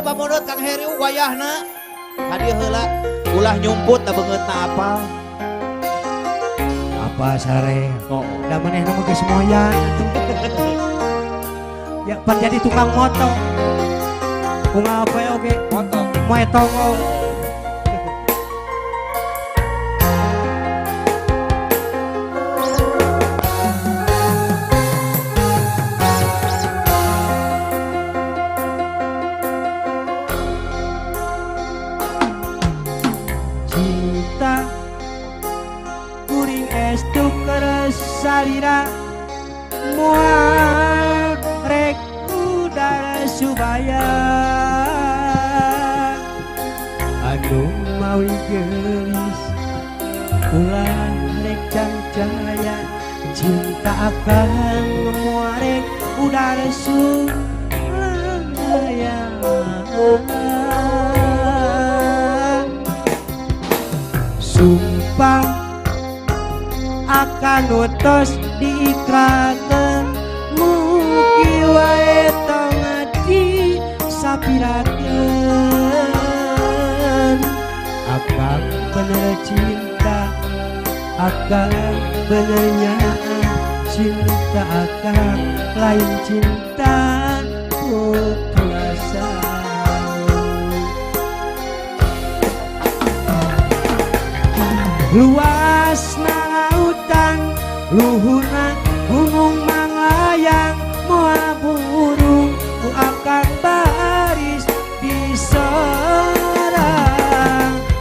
pamunut Kang Heri wayahna. Hadiah heula ulah nyumput da beungeutna apa? Apa sare? Oh. Da manehna mah geus moyan. Ya pan jadi tukang moto. Unggal apa oge? Moto. Moe tongol. Cinta kuring estu keresalira moal rek udara subaya anu mawi gelis ulah rek cahaya cinta akan muarek udara subaya sumpah akan utus diikrakeun mugi wae tong adi sapirakeun akan bener cinta akan benernya cinta akan lain cinta puasa luasna lautan luhurna gunung manglayang moal burung ku akan baris di sorang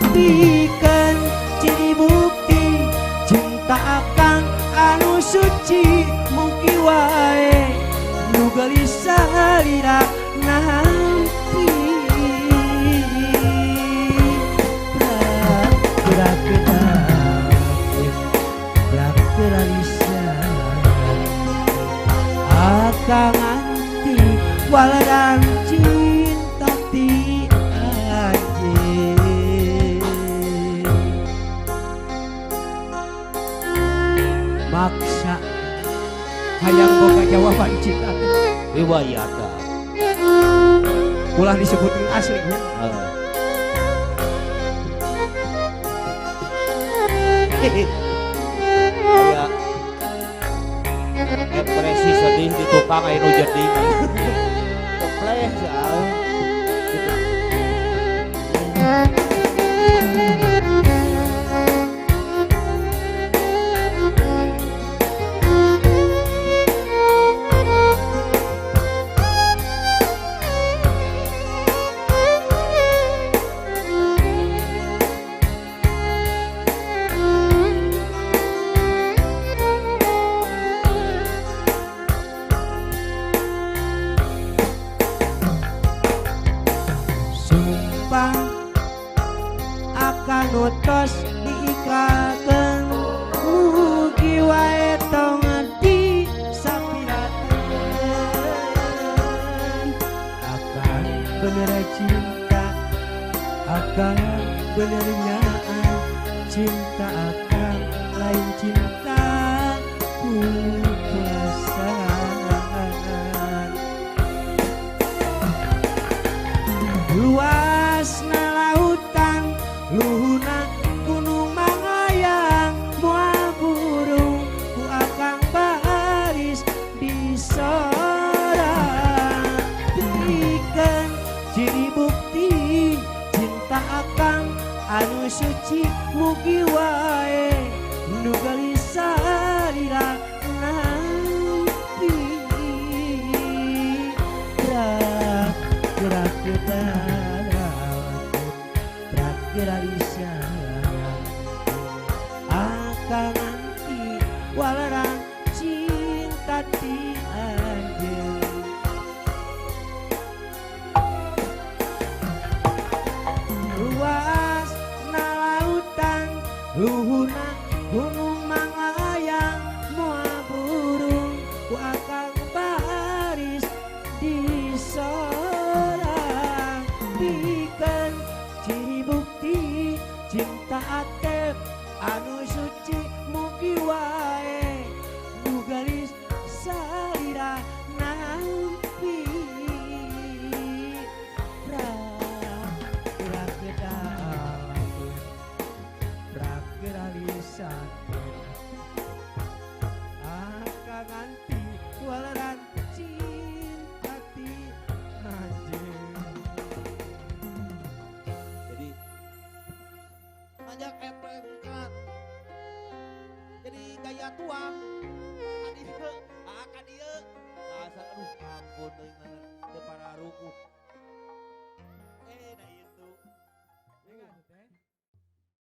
bikin ciri bukti cinta akan anu suci mugi wae nu gelis salira nampi akan anti waladang cinta ti aje maksa hayang boga jawaban cinta Riwayat. ulah disebutin aslinya Ya. Depresi sedih di tukang air hujan dingin. Kepleh soal. akan utus diikrakeun mugi wae tong adi sapirakeun akan bener cinta akan benernya cinta akan lain cinta perasaan luasna lautan luhurna gunung manglayang moal burung ku akan baris di sorang berikan ciri bukti cinta akan anu suci mugi wae nu gelis salira nampi gerak akan nanti walarang cinta ti anjeun luas na lautan luhurna gunung manglayang moal burung ku akan baris di sorang bikin ciri bukti cinta atep anu suci mugi wae nu gelis salira nampi aya tuang. Kadieu, kadieu. Dasar aduh ampun teuing teu pararuku. Da itu. Dengar teh.